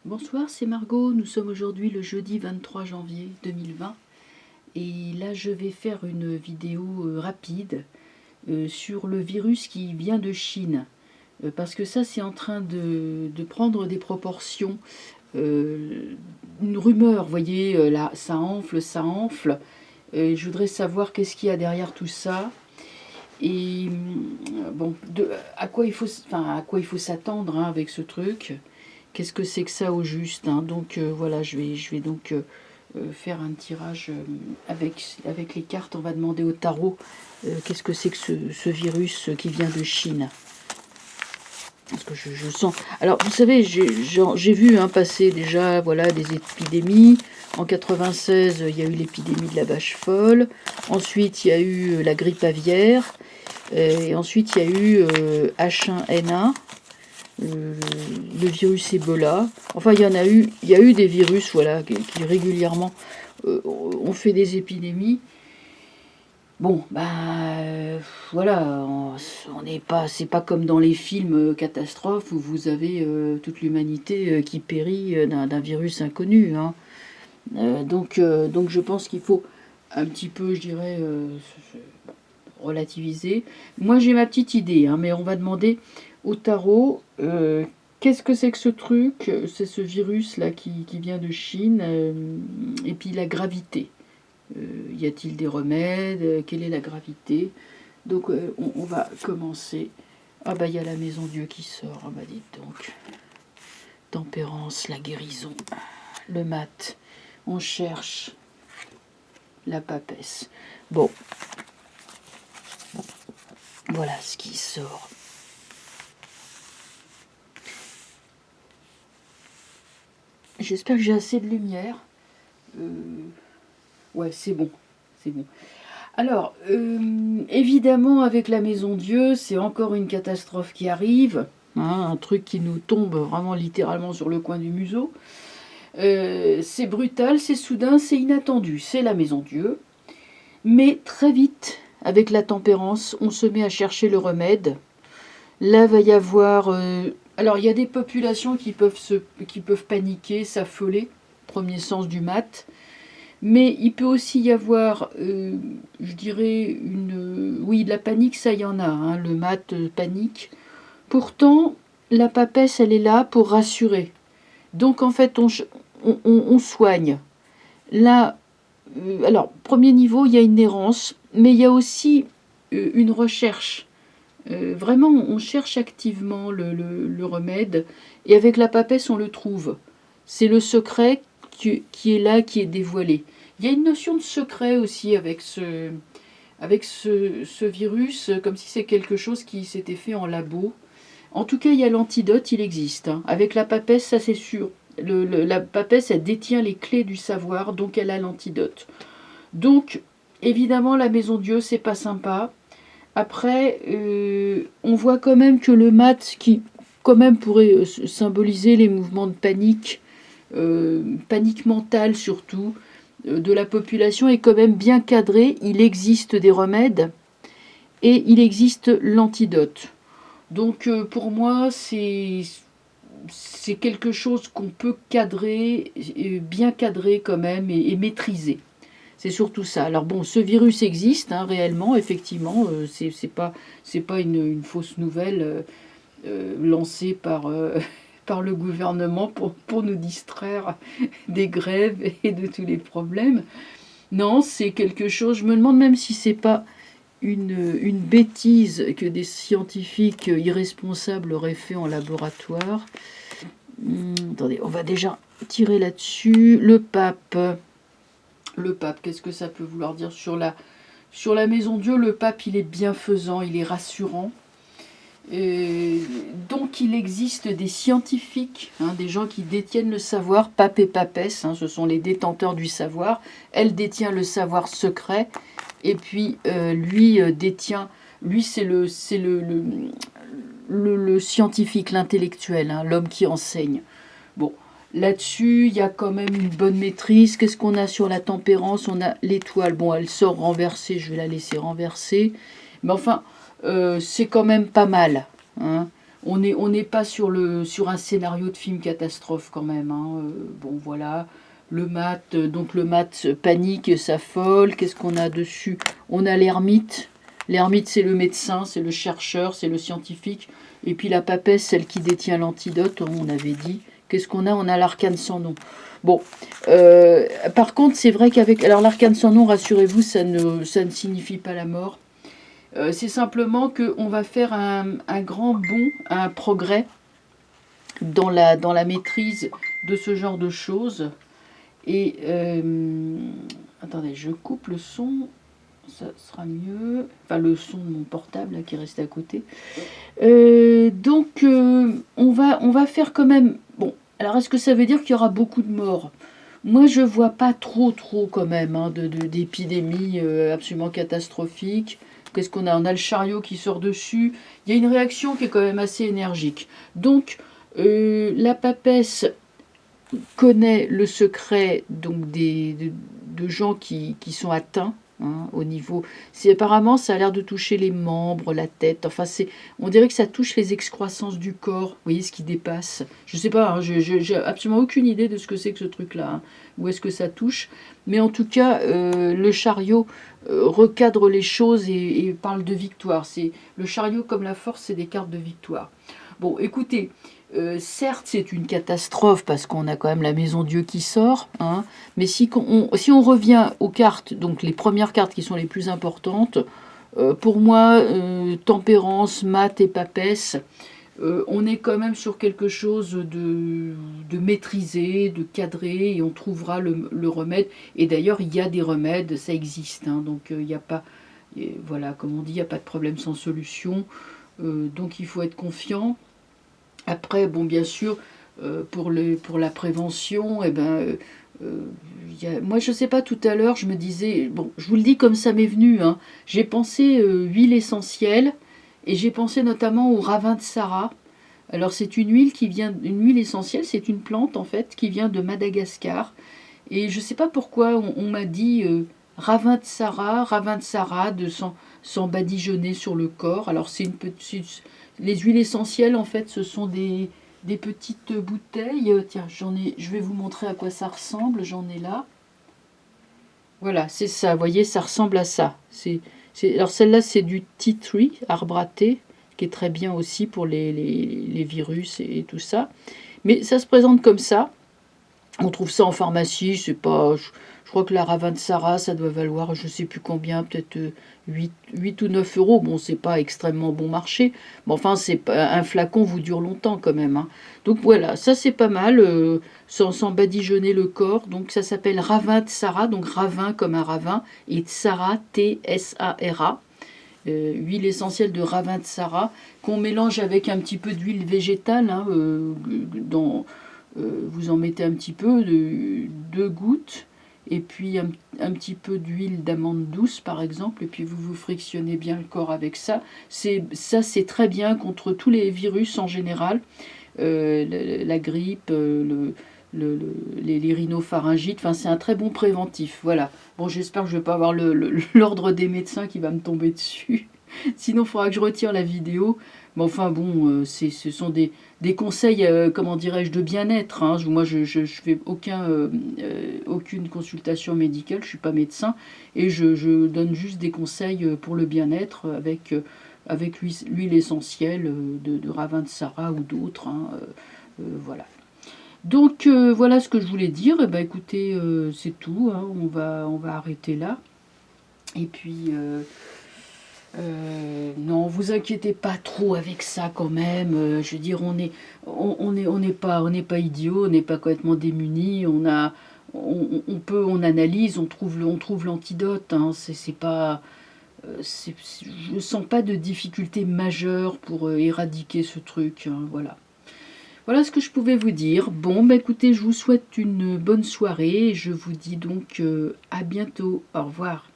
Bonsoir, c'est Margot. Nous sommes aujourd'hui le jeudi 23 janvier 2020 et là je vais faire une vidéo rapide sur le virus qui vient de Chine. Parce que ça c'est en train de prendre des proportions. Une rumeur, vous voyez, là ça enfle, ça enfle. Je voudrais savoir qu'est-ce qu'il y a derrière tout ça. Et bon, à quoi il faut s'attendre avec ce truc. Qu'est-ce que c'est que ça au juste, hein. Donc voilà, je vais donc faire un tirage avec les cartes. On va demander au tarot qu'est-ce que c'est que ce virus qui vient de Chine. Parce que je sens... Alors, vous savez, j'ai vu passer déjà voilà, des épidémies. En 96, il y a eu l'épidémie de la vache folle. Ensuite, il y a eu la grippe aviaire. Et ensuite, il y a eu H1N1. Le virus Ebola. Enfin, il y a eu des virus, voilà, qui régulièrement ont fait des épidémies. Bon, voilà, on n'est pas, c'est pas comme dans les films catastrophes où vous avez toute l'humanité qui périt d'un virus inconnu, hein. Donc je pense qu'il faut un petit peu, je dirais, relativiser. Moi, j'ai ma petite idée, hein, mais on va demander au tarot qu'est-ce que c'est que ce truc. C'est ce virus-là qui vient de Chine, et puis la gravité. Y a-t-il des remèdes? Quelle est la gravité? Donc, on va commencer. Ah bah, il y a la maison Dieu qui sort. Ah bah, dites donc. Tempérance, la guérison, le mat. On cherche la papesse. Bon, voilà ce qui sort. J'espère que j'ai assez de lumière. Ouais, c'est bon. C'est bon. Alors, évidemment, avec la Maison Dieu, c'est encore une catastrophe qui arrive. Hein, un truc qui nous tombe vraiment littéralement sur le coin du museau. C'est brutal, c'est soudain, c'est inattendu. C'est la Maison Dieu. Mais très vite, avec la tempérance, on se met à chercher le remède. Là, va y avoir... alors, il y a des populations qui peuvent paniquer, s'affoler, premier sens du mat. Mais il peut aussi y avoir, je dirais, oui, de la panique, ça, il y en a, hein, le mat panique. Pourtant, la papesse, elle est là pour rassurer. Donc, en fait, on soigne. Là, alors, premier niveau, il y a une errance, mais il y a aussi une recherche. Vraiment, on cherche activement le remède, et avec la papesse, on le trouve. C'est le secret qui est là, qui est dévoilé. Il y a une notion de secret aussi avec ce virus, comme si c'est quelque chose qui s'était fait en labo. En tout cas, il y a l'antidote, il existe, hein. Avec la papesse, ça c'est sûr. La papesse, elle détient les clés du savoir, donc elle a l'antidote. Donc, évidemment, la Maison Dieu, c'est pas sympa. Après, on voit quand même que le mat, qui quand même pourrait symboliser les mouvements de panique, panique mentale surtout, de la population, est quand même bien cadré. Il existe des remèdes et il existe l'antidote. Donc pour moi, c'est quelque chose qu'on peut cadrer, bien cadrer quand même, et maîtriser. C'est surtout ça. Alors bon, ce virus existe, hein, réellement, effectivement. C'est pas une fausse nouvelle lancée par le gouvernement pour nous distraire des grèves et de tous les problèmes. Non, c'est quelque chose... Je me demande même si c'est pas une bêtise que des scientifiques irresponsables auraient fait en laboratoire. Attendez, on va déjà tirer là-dessus. Le pape, qu'est-ce que ça peut vouloir dire sur la Maison Dieu? Le pape, il est bienfaisant, il est rassurant. Donc il existe des scientifiques, hein, des gens qui détiennent le savoir, pape et papesse, hein, ce sont les détenteurs du savoir. Elle détient le savoir secret, et puis lui détient, lui c'est le scientifique, l'intellectuel, hein, l'homme qui enseigne. Bon, là-dessus, il y a quand même une bonne maîtrise. Qu'est-ce qu'on a sur la tempérance? On a l'étoile. Bon, elle sort renversée, je vais la laisser renverser. Mais enfin, c'est quand même pas mal, hein. on n'est pas sur un scénario de film catastrophe quand même. Hein. Bon, voilà. Le mat, donc le mat panique, s'affole. Qu'est-ce qu'on a dessus? On a l'ermite. L'ermite, c'est le médecin, c'est le chercheur, c'est le scientifique. Et puis la papesse, celle qui détient l'antidote, on avait dit. Qu'est-ce qu'on a? On a l'arcane sans nom. Bon, par contre, c'est vrai qu'avec... Alors l'arcane sans nom, rassurez-vous, ça ne signifie pas la mort. C'est simplement qu'on va faire un grand bond, un progrès dans la maîtrise de ce genre de choses. Et attendez, je coupe le son, ça sera mieux. Enfin, le son de mon portable là, qui reste à côté. Donc, on va faire quand même... Bon, alors est-ce que ça veut dire qu'il y aura beaucoup de morts? Moi, je vois pas trop quand même hein, d'épidémies absolument catastrophiques. Qu'est-ce qu'on a? On a le chariot qui sort dessus. Il y a une réaction qui est quand même assez énergique. Donc, la papesse connaît le secret donc de gens qui sont atteints hein, au niveau... Apparemment, ça a l'air de toucher les membres, la tête. Enfin, on dirait que ça touche les excroissances du corps. Vous voyez ce qui dépasse. Je ne sais pas, hein, j'ai absolument aucune idée de ce que c'est que ce truc-là. Hein. Où est-ce que ça touche? Mais en tout cas, le chariot recadre les choses et parle de victoire. Le chariot comme la force, c'est des cartes de victoire. Bon, écoutez, certes, c'est une catastrophe parce qu'on a quand même la Maison Dieu qui sort. Hein, mais si on revient aux cartes, donc les premières cartes qui sont les plus importantes, pour moi, tempérance, mat et papesse, on est quand même sur quelque chose de maîtrisé, de cadré, et on trouvera le remède. Et d'ailleurs, il y a des remèdes, ça existe. Hein, donc, il n'y a pas, voilà, comme on dit, il n'y a pas de problème sans solution. Donc, il faut être confiant. Après, bon, bien sûr, pour la prévention, eh ben, moi, je ne sais pas, tout à l'heure, je me disais, bon, je vous le dis comme ça m'est venu, hein, j'ai pensé huile essentielle, et j'ai pensé notamment au ravin de Sarah. Alors, c'est une huile essentielle, c'est une plante, en fait, qui vient de Madagascar. Et je ne sais pas pourquoi on m'a dit ravin de Sarah, de s'en badigeonner sur le corps. Alors, les huiles essentielles, en fait, ce sont des petites bouteilles. Tiens, je vais vous montrer à quoi ça ressemble. J'en ai là. Voilà, c'est ça. Vous voyez, ça ressemble à ça. Alors, celle-là, c'est du tea tree, arbre à thé, qui est très bien aussi pour les virus et tout ça. Mais ça se présente comme ça. On trouve ça en pharmacie, c'est pas... Je crois que la ravin de Sarah, ça doit valoir je sais plus combien, peut-être 8 ou 9 euros. Bon, c'est pas extrêmement bon marché, mais enfin, un flacon vous dure longtemps quand même. Hein. Donc voilà, ça c'est pas mal, sans badigeonner le corps. Donc ça s'appelle ravin de Sarah, donc ravin comme un ravin, et Tsara, T-S-A-R-A. Huile essentielle de ravin de Sarah, qu'on mélange avec un petit peu d'huile végétale, hein, vous en mettez un petit peu, 2 gouttes, et puis un petit peu d'huile d'amande douce par exemple, et puis vous frictionnez bien le corps avec ça. C'est très bien contre tous les virus en général, la grippe, les rhinopharyngites, enfin c'est un très bon préventif. Voilà. Bon, j'espère que je ne vais pas avoir l'ordre des médecins qui va me tomber dessus. Sinon, il faudra que je retire la vidéo. Mais enfin bon, ce sont des conseils, comment dirais-je, de bien-être. Hein. Moi, je fais aucune consultation médicale, je ne suis pas médecin. Et je donne juste des conseils pour le bien-être avec l'huile essentielle de ravin de Sarah ou d'autres. Hein, voilà. Donc, voilà ce que je voulais dire. Et ben, écoutez, c'est tout. Hein. On va arrêter là. Et puis... non, vous inquiétez pas trop avec ça quand même. Je veux dire, on n'est pas idiot, on n'est pas complètement démuni. On analyse, on trouve l'antidote. Hein, c'est pas, je sens pas de difficulté majeure pour éradiquer ce truc. Hein, voilà. Voilà ce que je pouvais vous dire. Bon, bah écoutez, je vous souhaite une bonne soirée. Je vous dis donc à bientôt. Au revoir.